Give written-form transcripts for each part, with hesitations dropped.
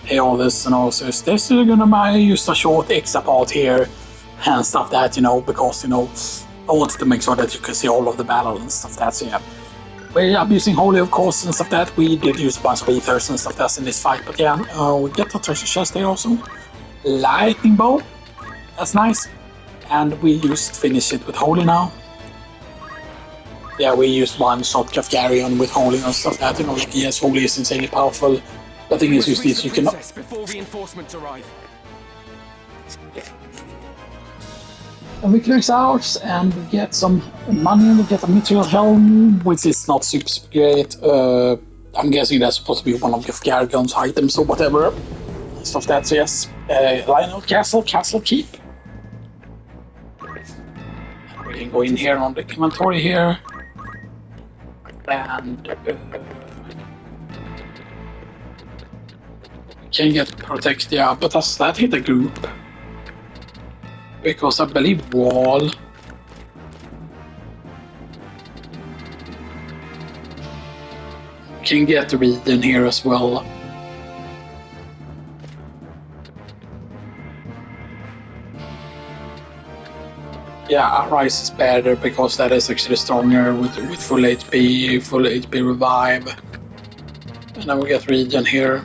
Hey, all this and also is this gonna use a short extra part here and stuff that, because, I wanted to make sure that you could see all of the battle and stuff that, so yeah. We're abusing Holy, of course, and stuff that. We did use a bunch of ethers and stuff that's in this fight, but yeah, we get the treasure chest there also. Lightning bow, that's nice. And we just finish it with Holy now. Yeah, we used one shot Kafgarion with Holy and stuff that, like, yes, Holy is insanely powerful. The thing is, you can... Before reinforcements arrive. And we clear out and we get some money, we get a material helm, which is not super great. I'm guessing that's supposed to be one of Kafgarion's items or whatever. Stuff that's, yes. Lionel Castle, Castle Keep. And we can go in here on the inventory here. And we can get protect, yeah, but does that hit a group? Because I believe wall. Can get the region here as well. Yeah, Rise is better because that is actually stronger with full HP revive. And then we get region here.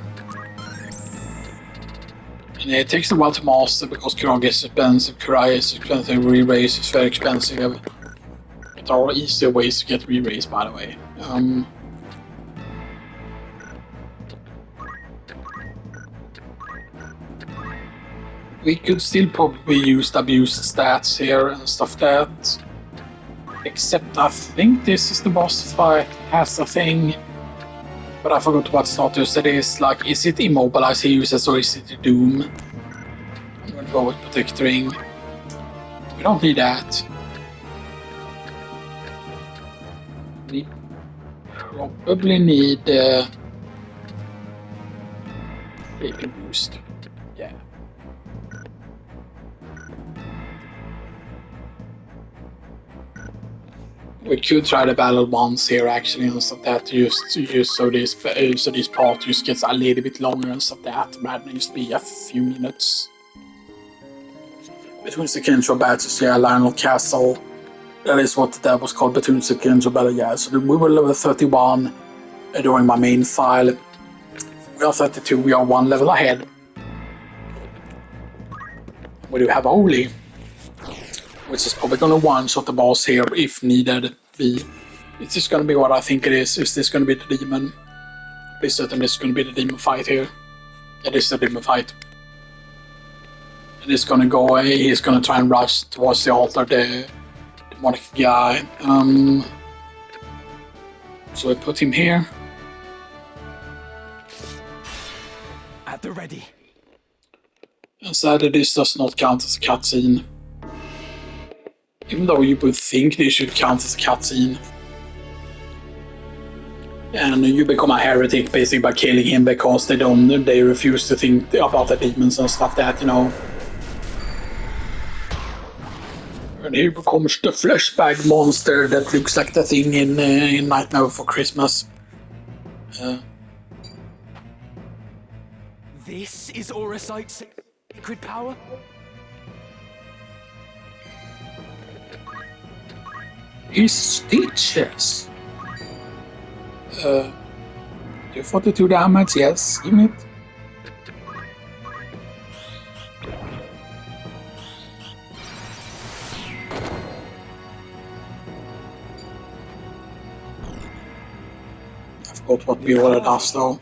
And it takes a while to master because Krog is expensive, Kurai is expensive, re-raise is very expensive. There are easier ways to get re-raise, by the way. We could still probably use the abuse stats here and stuff that. Except I think this is the boss fight has a thing. But I forgot what status it is. Like, is it immobilize he uses or is it Doom? I'm gonna go with Protectoring. We don't need that. We probably need Baby Boost. Yeah. We could try to battle once here actually and stuff that so this part just gets a little bit longer and stuff that rather than just be a few minutes. Between the Kendra battles, yeah, Lionel Castle. That is what that was called, between the Kendra battle, yeah. So we were level 31 during my main file. We are 32, we are one level ahead. We do have Holy, which is probably gonna one-shot the boss here if needed. It's just gonna be what I think it is. Is this gonna be the demon? Please certainly it's gonna be the demon fight here. Yeah, this is the demon fight. And it's gonna go away, he's gonna try and rush towards the altar, the demonic guy. So I put him here. At the ready. And sadly this does not count as a cutscene. Even though you would think they should count as a cutscene. And you become a heretic basically by killing him because they refuse to think about the demons and stuff that, And here becomes the fleshbag monster that looks like the thing in Nightmare Before Christmas. This is Auracite's sacred power? His stitches. 242 damage, yes, unit. I forgot what we ordered us though.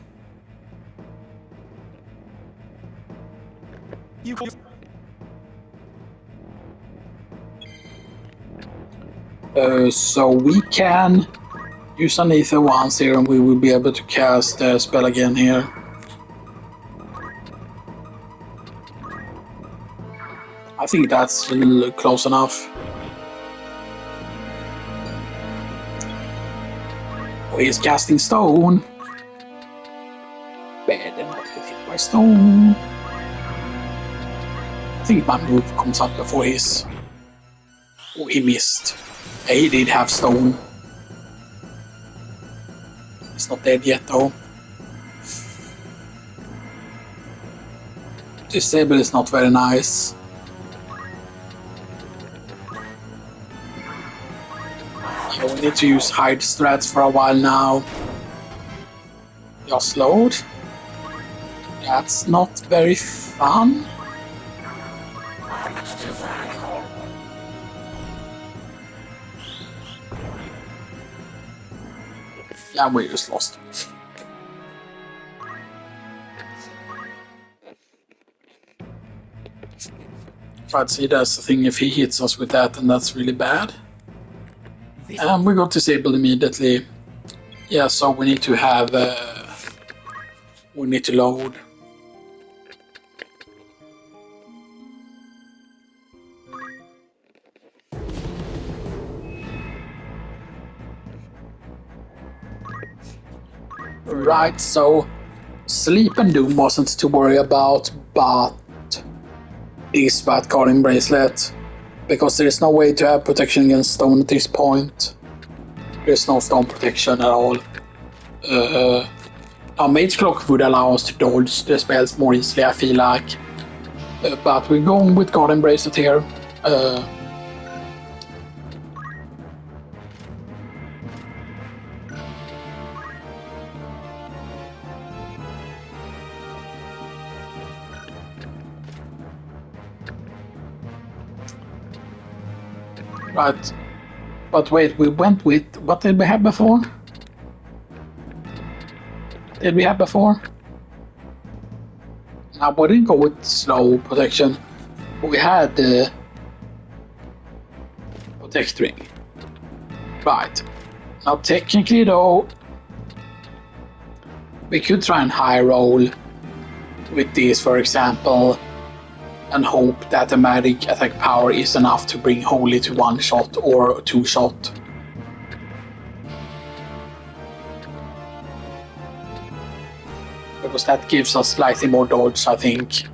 So we can use an ether once here and we will be able to cast the spell again here. I think that's close enough. Oh, he's casting stone. Better not get hit by stone. I think my move comes up before his. Oh, he missed. Yeah, he did have stone. He's not dead yet though. Disable is not very nice. Yeah, we need to use hide strats for a while now. Just load. That's not very fun. Yeah, we just lost. But see, that's the thing, if he hits us with that, then that's really bad. And we got disabled immediately. Yeah, so we need to have... we need to load. Right, so Sleep and Doom wasn't to worry about, but is that guarding bracelet, because there is no way to have protection against stone at this point. There's no stone protection at all. Our Mage Clock would allow us to dodge the spells more easily, I feel like. But we're going with guarding bracelet here. Right, but wait, we went with, what did we have before? Did we have before? No, we didn't go with slow protection. We had the protect ring. Right, now technically though, we could try and high roll with this, for example, and hope that the magic attack power is enough to bring Holy to one shot or two shot. Because that gives us slightly more dodge, I think.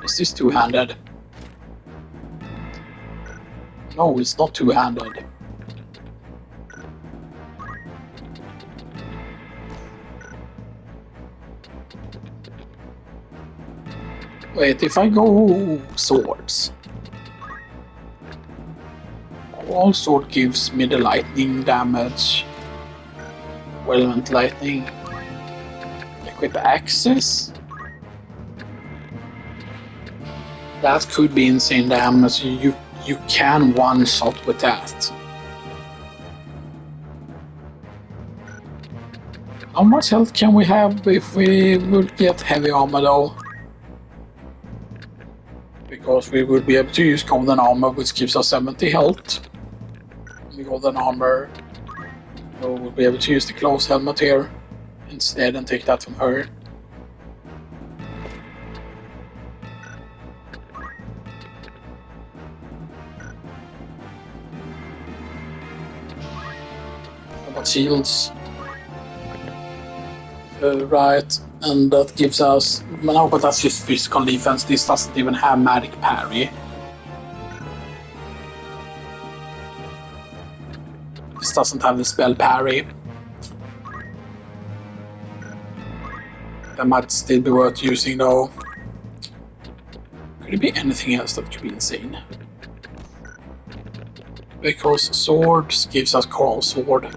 Is this two-handed? No, it's not two-handed. Wait, if I go swords, all sword gives me the lightning damage. Relevant lightning. Equip access. That could be insane damage. You can one shot with that. How much health can we have if we would get heavy armor though? Because we would be able to use golden armor, which gives us 70 health. The golden armor, so we'll be able to use the close helmet here instead and take that from her. How about shields? Right, and that gives us, no, but that's just physical defense. This doesn't even have magic parry. This doesn't have the spell parry. That might still be worth using though. Could it be anything else that could be insane? Because swords gives us Coral Sword.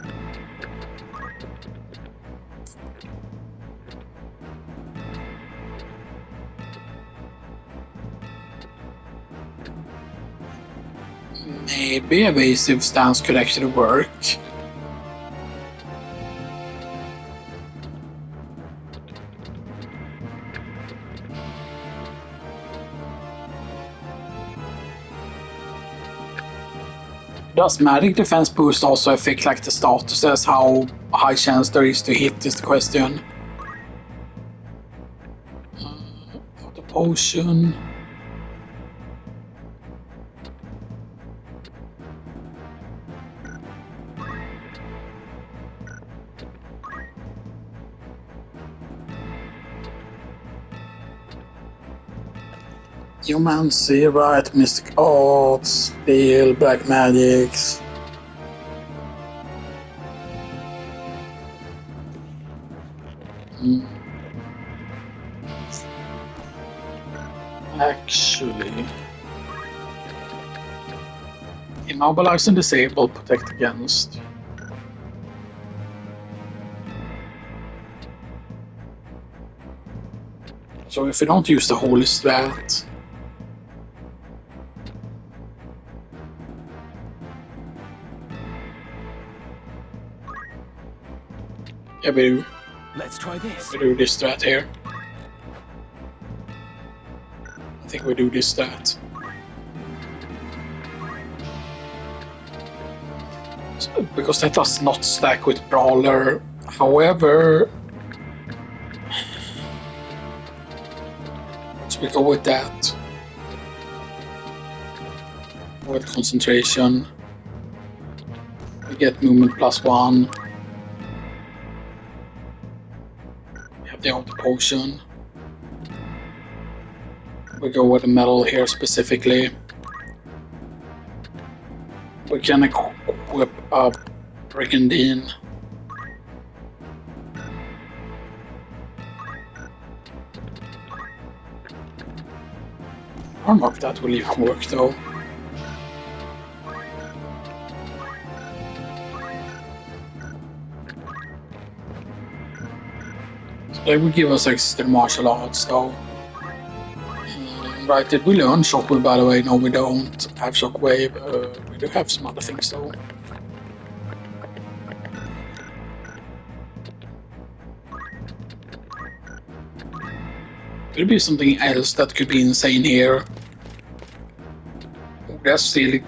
Maybe evasive stance could actually work. Does magic defense boost also affect like the statuses? How high chance there is to hit is the question. The potion. Geomancy, right, Mystic Arts, Steel, Black Magics. Actually, immobilize and disable, protect against. So if we don't use the holy strat, yeah, Let's try this. we do this strat here. I think we do this strat. So, because that does not stack with Brawler. However, let's we go with that. With concentration. We get movement +1. We have the auto potion. We go with the metal here specifically. We can equip a Brigandine. I don't know if that will even work though. So they will give us extra martial arts though. Right, did we learn Shockwave by the way? No, we don't have Shockwave. We do have some other things though. Could be something else that could be insane here. That still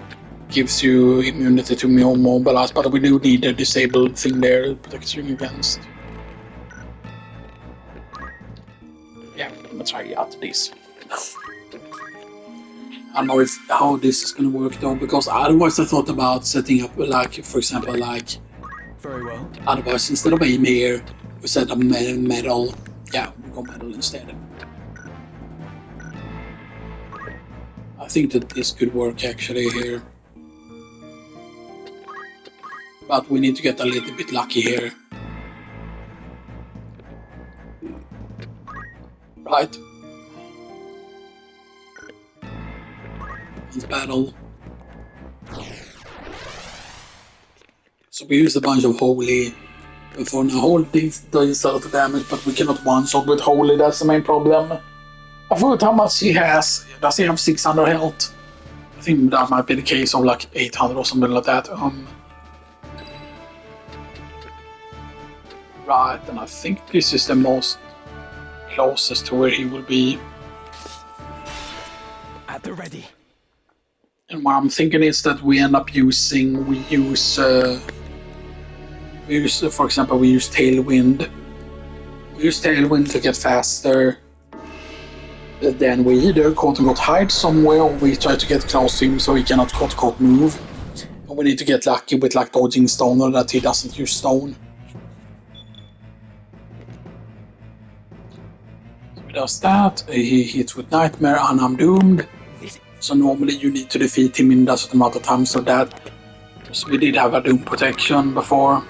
gives you immunity to mobilize, but we do need a disabled thing there to protect you against. Yeah, let's try out this. I don't know how this is gonna work though, because otherwise I thought about setting up like, for example, like. Very well. Otherwise, instead of aim here, we set up metal. Yeah, we go metal instead. I think that this could work actually here. But we need to get a little bit lucky here. Right. Let's battle. So we use a bunch of holy. For now, holy does a lot of damage, but we cannot one-shot with holy, that's the main problem. I forgot how much he has. Does he have 600 health? I think that might be the case of like 800 or something like that. Right, and I think this is the most closest to where he will be. At the ready. And what I'm thinking is that we end up using, we use, for example, we use Tailwind. We use Tailwind to get faster. Then we either quote-unquote hide somewhere, or we try to get close to him so he cannot quote-unquote move. And we need to get lucky with like dodging stone, or that he doesn't use stone. So he does that, he hits with Nightmare, and I'm doomed. So normally you need to defeat him in a certain amount of time, so we did have a Doom protection before.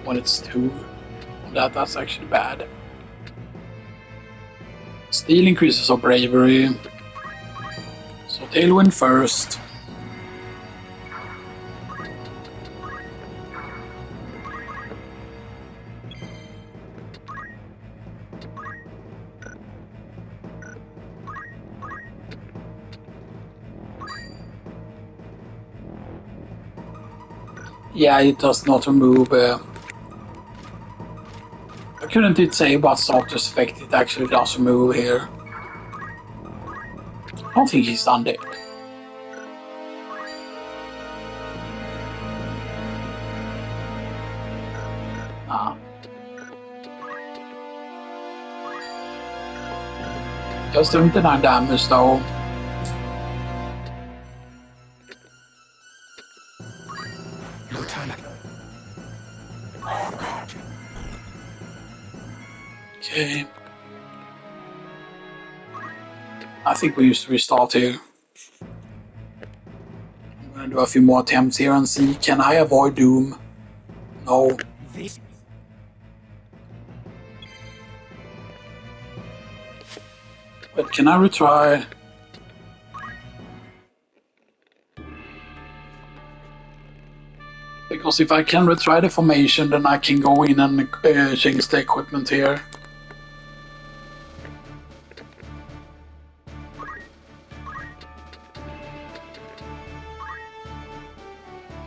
When it's 2, that's actually bad. Steel increases our bravery. So Tailwind first. Yeah, it does not remove. I couldn't it say what status effect it actually does remove here. I don't think he's done it. Does 79 damage though. Okay. I think we used to restart here. I'm gonna do a few more attempts here and see, can I avoid Doom? No. But can I retry? Because if I can retry the formation, then I can go in and change the equipment here.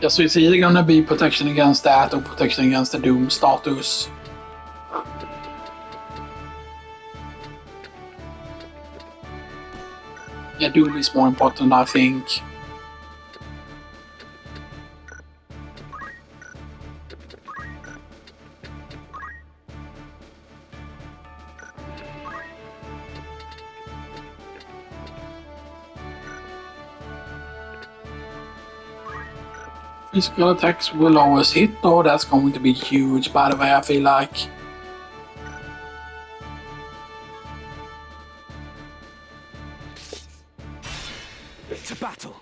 Yeah, so it's either gonna be protection against that or protection against the Doom status. Yeah, Doom is more important, I think. Physical attacks will always hit though, that's going to be huge by the way, I feel like. To battle.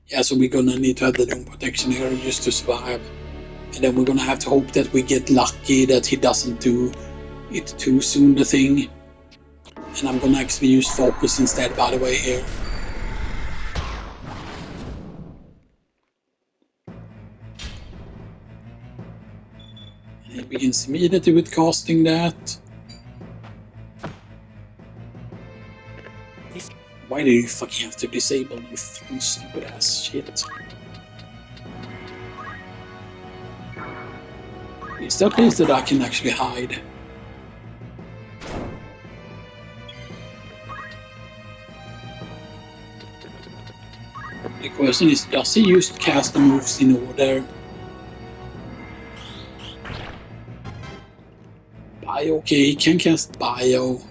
Yeah, so we're gonna need to have the Doom protection here just to survive. And then we're gonna have to hope that we get lucky that he doesn't do it too soon, the thing. And I'm gonna actually use focus instead, by the way, here. And he begins immediately with casting that. Why do you fucking have to disable, you fucking stupid ass shit? It's that place that I can actually hide. The question is, does he use cast the moves in order? Bio, okay, he can cast Bio.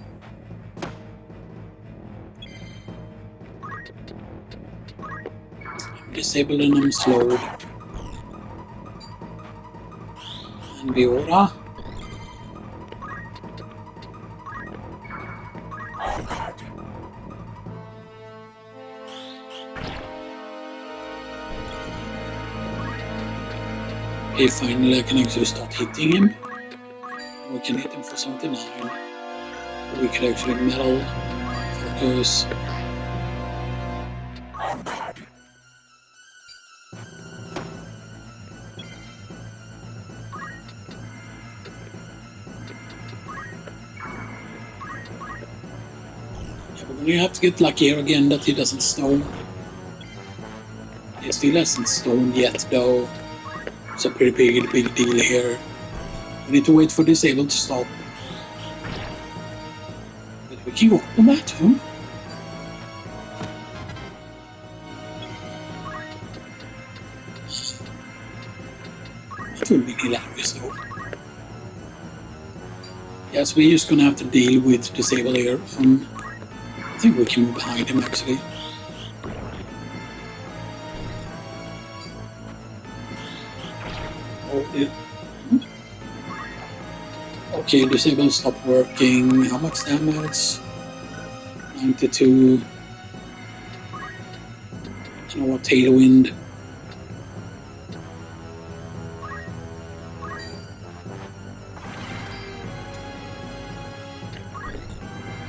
I'm disabling him slowed. And Biora. Okay, finally I can actually start hitting him. We can hit him for 79. We could actually metal focus. Yeah, we're gonna have to get lucky here again that he doesn't stone. He still hasn't stoned yet though. It's a pretty big deal here. We need to wait for disable to stop. But we can go on that too. That would be hilarious though. Yes, we're just gonna have to deal with disable here. I think we can move behind him actually. Oh, yeah. Okay, disable stopped working. How much damage? 92. You know what? Tailwind.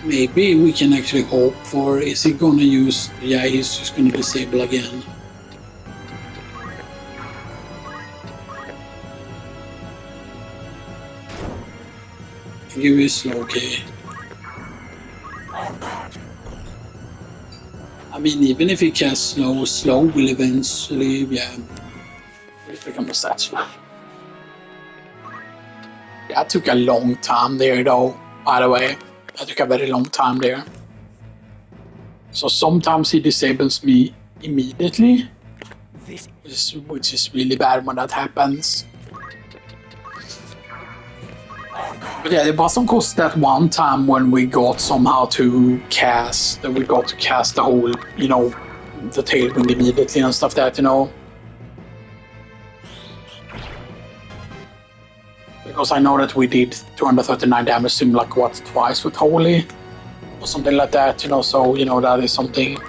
Maybe we can actually hope for. Is he gonna use? Yeah, he's just gonna disable again. Give is slow, okay. I mean, even if he casts slow will eventually, yeah, become a statue. That took a long time there, though, by the way. That took a very long time there. So sometimes he disables me immediately, which is really bad when that happens. But yeah, it was of course that one time when we got somehow to cast, the whole, you know, the tailwind immediately and stuff that, you know. Because I know that we did 239 damage to him like what, twice with Holy? Or something like that, you know, so, you know, that is something.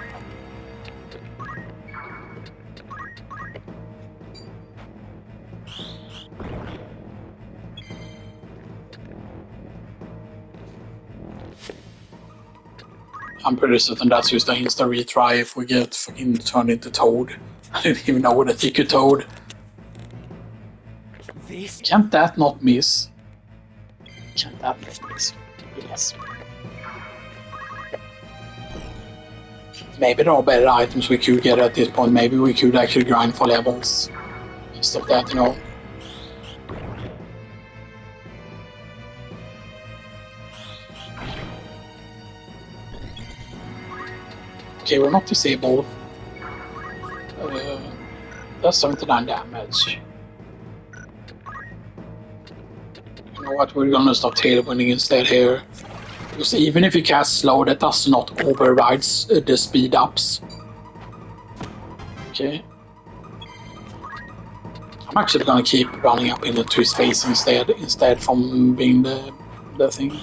I'm pretty certain that's just an insta retry if we get fucking turned into Toad. I didn't even know that you could Toad. This? Can't that not miss? Can't that not miss? Yes. Maybe there are better items we could get at this point. Maybe we could actually grind for levels. Stuff that, you know. Okay, we're not disabled. That's 79 damage. You know what, we're gonna stop tailwinding instead here. Because even if you cast slow, that does not override the speed ups. Okay. I'm actually gonna keep running up into his face instead from being the thing.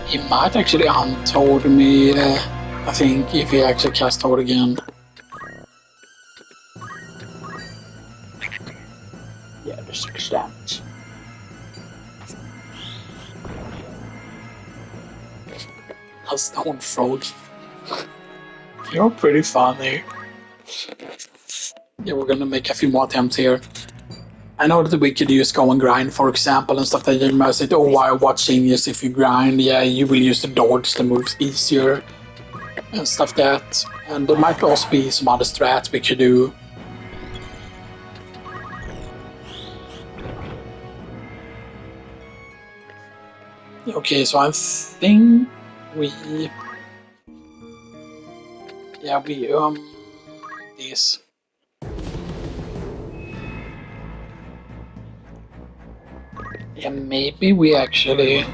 He might actually untold me, I think, if he actually cast Toad again. Yeah, there's 6 damage. A stone frog. You're pretty funny. Yeah, we're gonna make a few more attempts here. I know that we could use go and grind, for example, and stuff that you might say, oh, while watching this, if you grind, yeah, you will use the dodge the moves easier and stuff that. And there might also be some other strats we could do. Okay, so I think we this. Yeah, maybe we actually.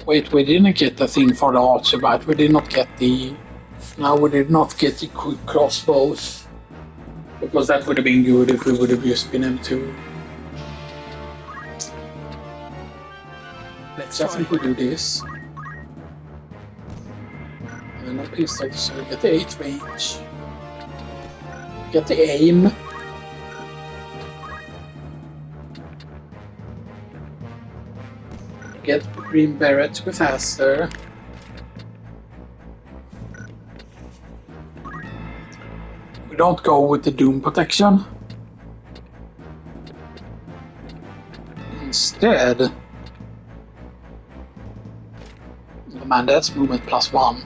Wait, we didn't get the thing for the archer, but we did not get the. No, we did not get the quick crossbows. Because that would have been good if we would have just been able to. Let's So I try. think we do this. And a pistol, so we get the 8 range. Get the aim. Get green beret to go faster. We don't go with the doom protection. Instead, oh man, that's movement +1.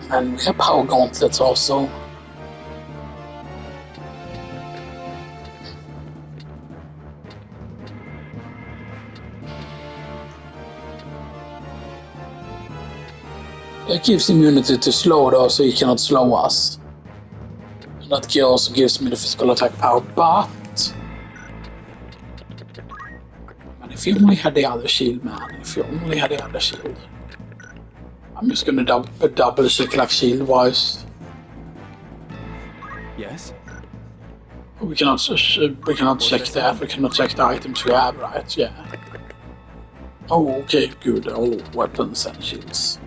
And we have power gauntlets also. It gives immunity to slow though, so he cannot slow us. And that also gives me the physical attack power, but... Man, if you only had the other shield, man. If you only had the other shield. I'm just gonna double check like shield wise. Yes? We cannot check that. We cannot check the items we have, right? Yeah. Oh, okay, good. All weapons and shields.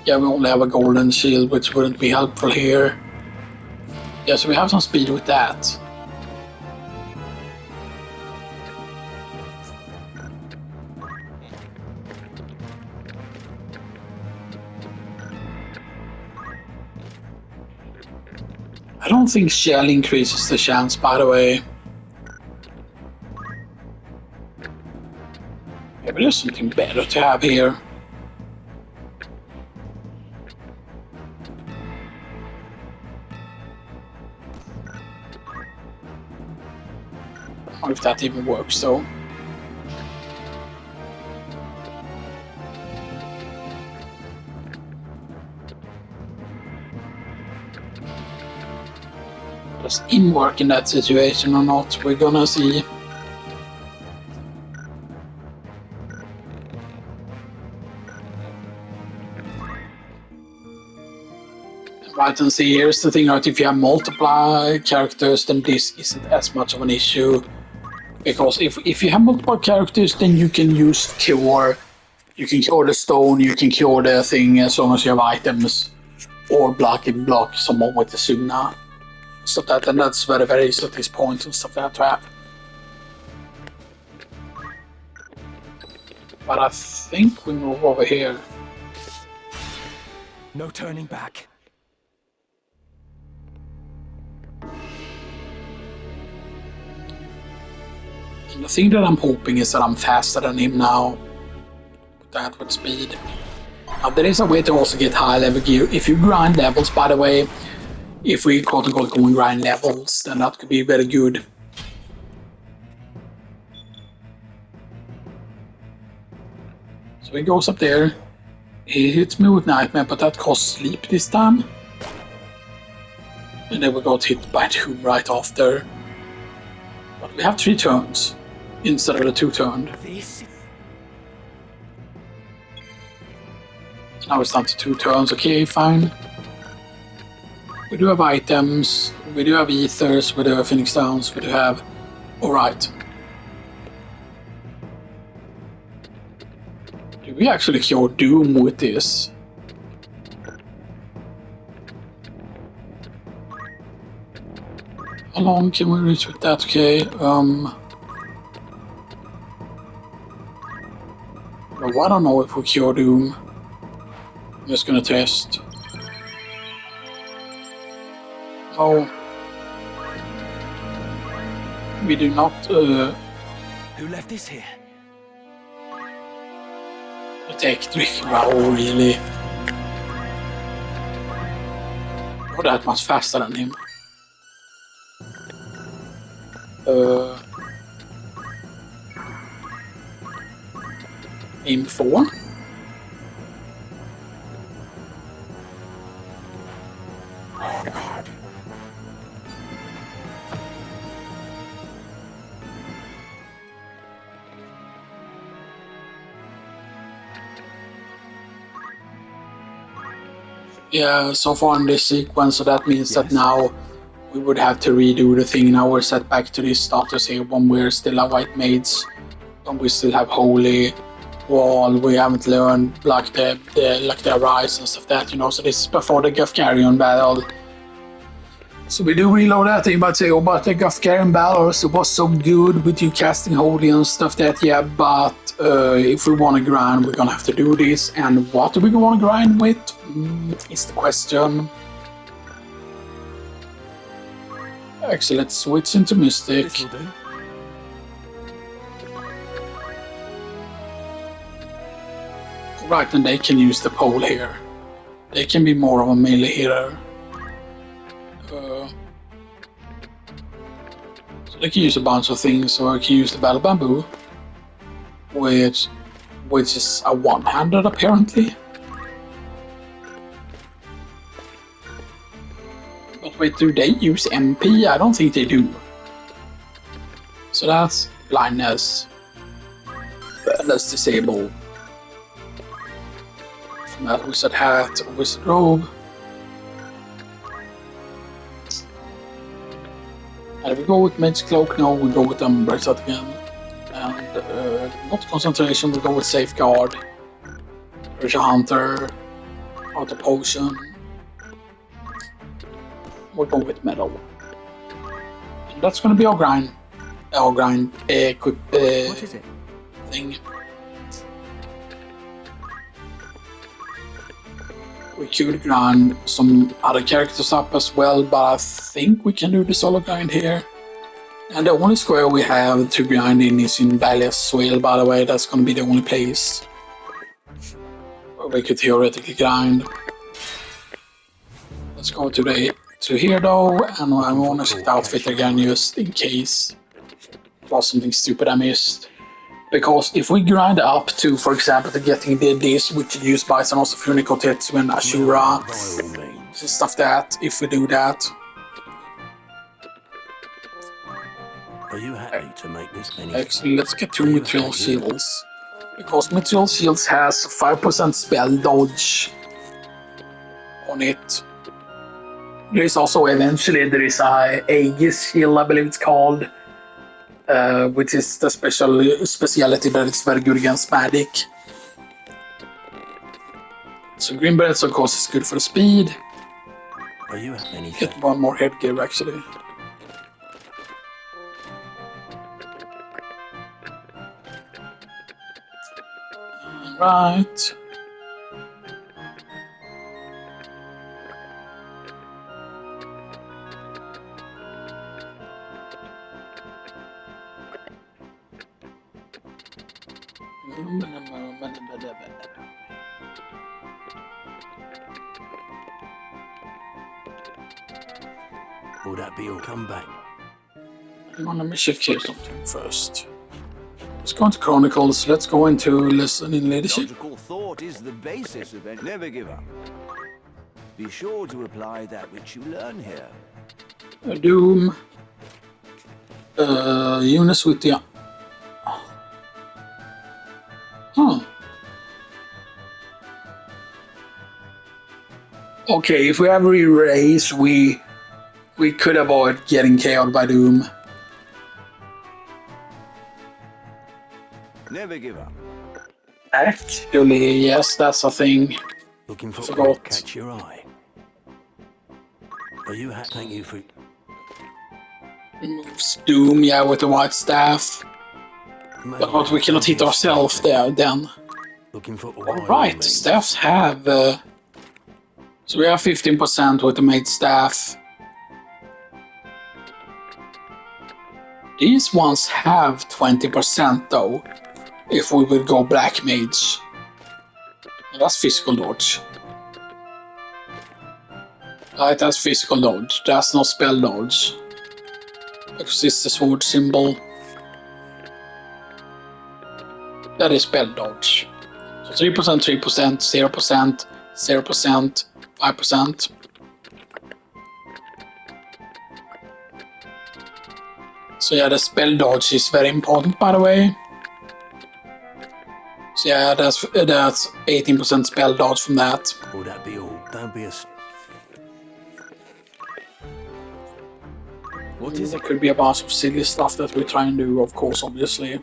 Yeah, we only have a golden shield, which wouldn't be helpful here. Yeah, so we have some speed with that. I don't think shell increases the chance, by the way. Maybe there's something better to have here. I don't know if that even works though. Does it work in that situation or not? We're gonna see. Right, and see, here's the thing, right? If you have multiple characters, then this isn't as much of an issue. Because if you have multiple characters, then you can use cure. You can cure the stone, you can cure the thing as long as you have items. Or block someone with the Suna. Stuff that, and that's very, very easy at this point and stuff that to have. But I think we move over here. No turning back. And the thing that I'm hoping is that I'm faster than him now. With that, with speed. Now, there is a way to also get high level gear. If you grind levels, by the way, if we quote unquote go and grind levels, then that could be very good. So he goes up there. He hits me with Nightmare, but that costs sleep this time. And then we got hit by Doom right after. But we have 3 turns instead of the 2 turns. Now it's down to 2 turns. Okay, fine. We do have items, we do have ethers, we do have Phoenix Downs, we do have... Alright. Do we actually cure Doom with this? How long can we reach with that? Okay, well, I don't know if we cure Doom. I'm just gonna test. Oh. We do not, Who left this here? attack trick. Wow, really? You're that much faster than him. Aim 4. Yeah, so far in this sequence, so that means that now we would have to redo the thing. Now we're set back to this status here when we're still at White Maids, and we still have Holy Wall. We haven't learned like the Rise and stuff that, you know. So this is before the Gafgarion battle. So we do reload that thing, but say, oh, but the Gafgarion battle was so good with you casting Holy and stuff that, yeah, but if we want to grind, we're gonna have to do this. And what do we want to grind with? Is the question. Actually, let's switch into Mystic. This'll do. Right, and they can use the pole here. They can be more of a melee hitter. So they can use a bunch of things, or they can use the Battle Bamboo, which is a one-handed apparently. But wait, do they use MP? I don't think they do. So that's blindness. Let's disable. From that wizard hat, wizard robe. And we go with Mage's Cloak, no, we go with Bracelet again. And not concentration, we go with Safeguard. Treasure Hunter. Auto Potion. We'll go with Metal. And that's gonna be our grind. Our grind, quick What is it? thing. We could grind some other characters up as well, but I think we can do the solo grind here. And the only square we have to grind in is in Ivalice Swale, by the way. That's going to be the only place where we could theoretically grind. Let's go to here though, and I want to set outfit again just in case it was something stupid I missed. Because if we grind up to, for example, to getting this, we could use Bison also Funico Tetsu and Ashura and stuff that, if we do that. Are you happy to make this many? Actually, let's get 2 Mithril Shields. Because Mithril Shields has 5% spell dodge on it. There's also eventually there is a Aegis shield, I believe it's called, which is the speciality that it's very good against magic. So green berets of course is good for speed. Are you at anything? Get one more headgear actually. Right. Will that be all? Come back. Let me check here something first. Let's go into Chronicles. Let's go into lesson in leadership. Logical thought is the basis of it. Never give up. Be sure to apply that which you learn here. Doom. Units with the... Huh. Okay, if we have re-raise, we could avoid getting KO'd by Doom. Never give up. Actually, yes, that's a thing. Looking for Forgot. what catch your eye. Are you thank you for Removes Doom, yeah, with the white staff. But we cannot hit ourselves there then. Looking for Alright, staffs have... so we have 15% with the mage staff. These ones have 20% though, if we would go black mage. That's physical dodge. Right, that's physical dodge. That's not spell dodge. Because it's the sword symbol. That is spell dodge. So 3%, 3%, 0%, 0%, 5%. So yeah, the spell dodge is very important, by the way. So yeah, that's 18% spell dodge from that. Will that be all? Don't be a... What is There it? could be a bunch of silly stuff that we try and do, of course, obviously.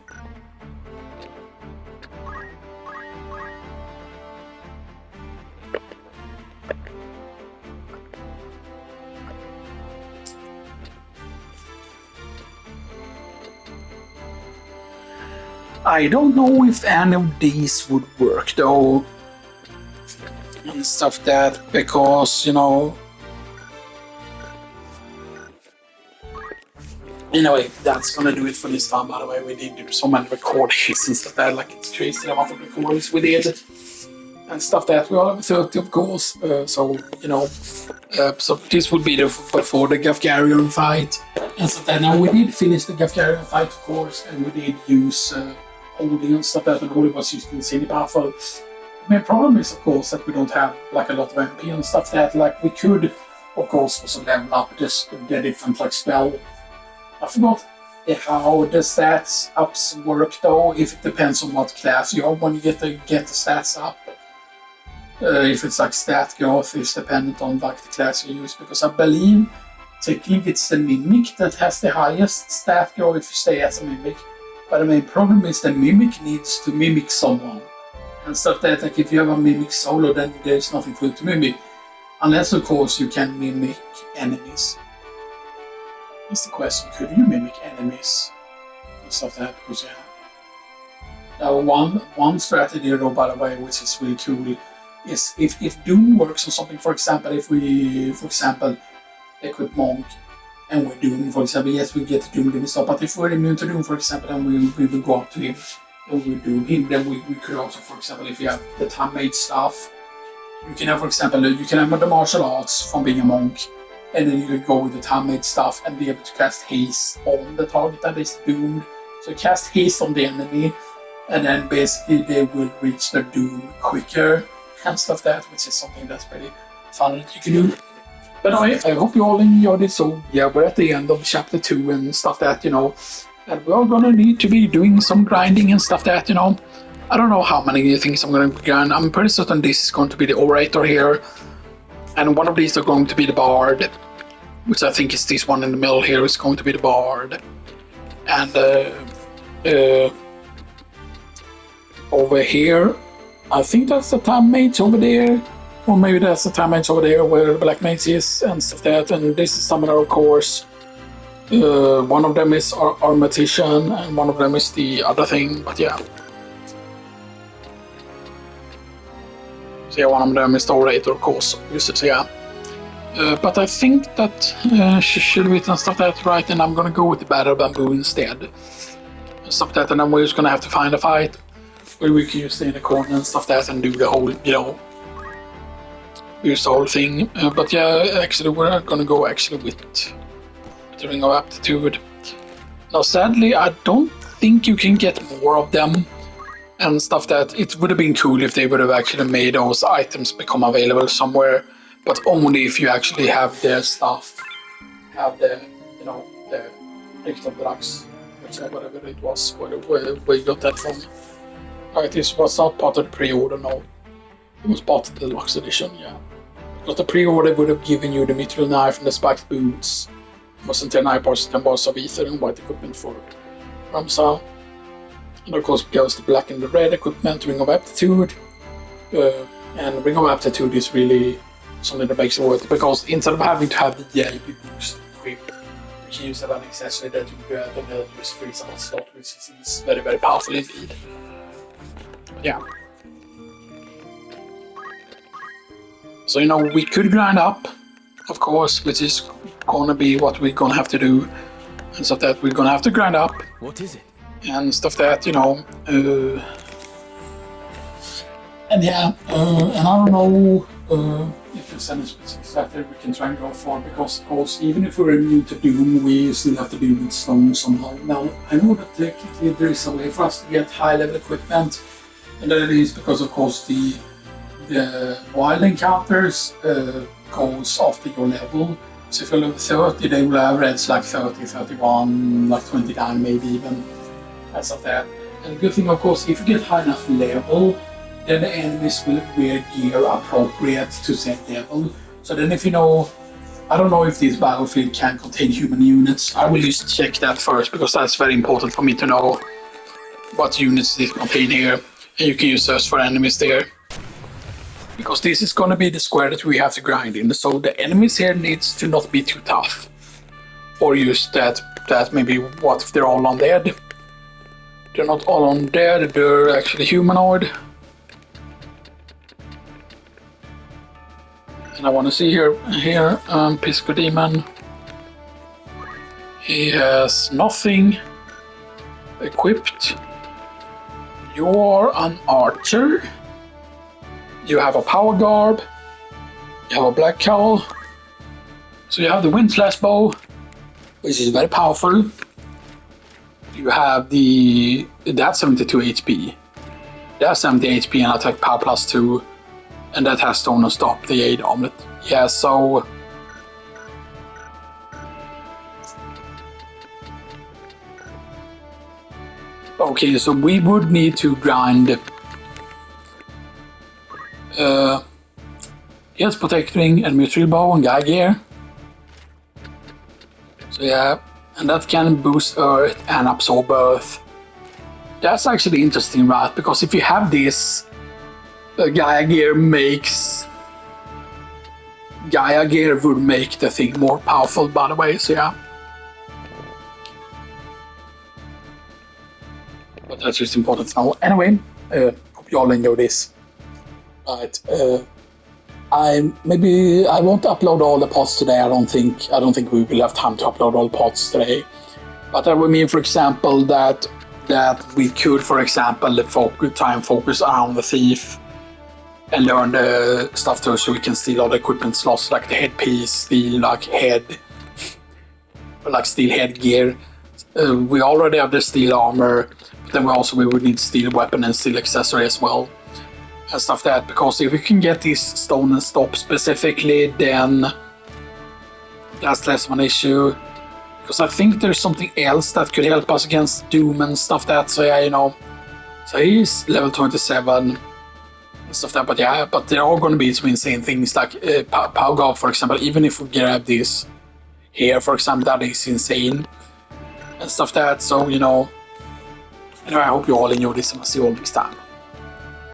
I don't know if any of these would work though, and stuff that, because, you know... Anyway, that's gonna do it for this time, by the way. We did do so many recordings and stuff that, like it's crazy the amount of recordings we did. And stuff that we all have 30 of course, so, you know, so this would be before the Gafgarian fight. And stuff that, now we did finish the Gafgarian fight, of course, and we did use holding and stuff that, and holding was used insanely powerful. The main problem is, of course, that we don't have like a lot of MP and stuff that, like we could, of course, also level up just the different like spell. I forgot how the stats ups work though, if it depends on what class you are when you get the stats up. If it's like stat growth is dependent on like the class you use, because I believe technically it's the Mimic that has the highest stat growth if you stay as a Mimic. But the main problem is the Mimic needs to mimic someone. And stuff that, like if you have a Mimic solo, then there's nothing for you to mimic. Unless of course you can mimic enemies. That's the question, could you mimic enemies? And stuff like that, because yeah. Now one strategy though, by the way, which is really cool, is if Doom works on something, for example, if we, for example, equip Monk, and we're Doom, for example, yes, we get Doom and stuff, but if we're immune to Doom, for example, then we will go up to him, and we Doom him, then we could also, for example, if you have the time made stuff, you can have, for example, you can have the martial arts from being a monk, and then you could go with the time made stuff and be able to cast haste on the target that is doomed. So cast haste on the enemy, and then basically they will reach their doom quicker and stuff that, which is something that's pretty fun that you can do. But anyway, I hope you all enjoyed it. So yeah, we're at the end of chapter 2 and stuff that, you know, and we're gonna need to be doing some grinding and stuff that, you know. I don't know how many things I'm gonna grind. I'm pretty certain this is going to be the orator here, and one of these are going to be the bard. which I think is this one in the middle here, is going to be the Bard. And over here, I think that's the Time Mage over there. Or maybe that's the Time Mage over there where the Black Mage is and stuff like that. And this is Summoner, of course. One of them is Armatician and one of them is the other thing, but yeah. So yeah, one of them is the Orator, of course, so yeah. But I think that should we and stuff like that right, and I'm gonna go with the Battle Bamboo instead. Stuff like that, and then we're just gonna have to find a fight where we can use the inner corner and stuff like that and do the whole, use the whole thing. But yeah, actually we're gonna go actually with the Ring of Aptitude. Now sadly, I don't think you can get more of them and stuff that it would have been cool if they would have actually made those items become available somewhere, but only if you actually have their stuff, have the, the Richter drugs, which whatever it was, where you got that from. Right, this was not part of the pre-order, no. It was part of the deluxe edition, yeah. Because the pre-order would have given you the Mithril Knife and the Spiked Boots. Wasn't there 9 bars, 10 bars of ether and white equipment for Ramza. And of course goes the black and the red equipment, Ring of Aptitude. And Ring of Aptitude is really something that makes it worth it, because instead of having to have the AP boost equipped, you can use that an accessory that you can add and use free summon slot, which is very, very powerful indeed. Yeah. So we could grind up, of course, which is gonna be what we're gonna have to do, and stuff that we're gonna have to grind up. What is it? And stuff that and yeah, and I don't know if there's any specifics that we can try and go for, because of course even if we're immune to Doom, we still have to deal with Stone somehow. Now I know that technically there is a way for us to get high level equipment, and that is because of course the wild encounters goes after your level. So if you're level 30, they will have reds like 30, 31, like 29 maybe even, and stuff like that. And the good thing of course, if you get high enough level, then the enemies will wear gear appropriate to said level. So then if I don't know if this battlefield can contain human units. I will just check that first, because that's very important for me to know what units this contain here. And you can use those for enemies there. Because this is going to be the square that we have to grind in. So the enemies here needs to not be too tough. Or use that maybe, what if they're all undead? They're not all undead, they're actually humanoid. And I want to see here, Pisco Demon. He has nothing equipped. You are an archer. You have a power garb. You have a black cowl. So you have the wind slash bow, which is very powerful. You have that's 72 HP. That's 70 HP and attack power +2. And that has Stone and Stop, the 8 armlet. Yeah, so okay, so we would need to grind yes, protecting and Mithril Bow and Guy Gear. So yeah, and that can boost Earth and absorb Earth. That's actually interesting, right? Because if you have this, Gaia Gear would make the thing more powerful, by the way, so yeah. But that's just important to know. Anyway, hope you all enjoy this. Right, I won't upload all the pods today. I don't think we will have time to upload all the pods today. But that would mean, for example, that we could, for example, try and focus on the thief and learn the stuff too, so we can steal all the equipment slots, like the headpiece, steal like steel headgear. We already have the steel armor, but then we would need steel weapon and steel accessory as well. And stuff like that, because if we can get this Stone and Stop specifically, then that's less of an issue. Because I think there's something else that could help us against Doom and stuff like that. So yeah, so he's level 27 and stuff like that. But yeah, but there are going to be some insane things like Power Guard, for example. Even if we grab this, here, for example, that is insane and stuff that. So, you know, anyway, I hope you all enjoyed this and I'll see you all next time.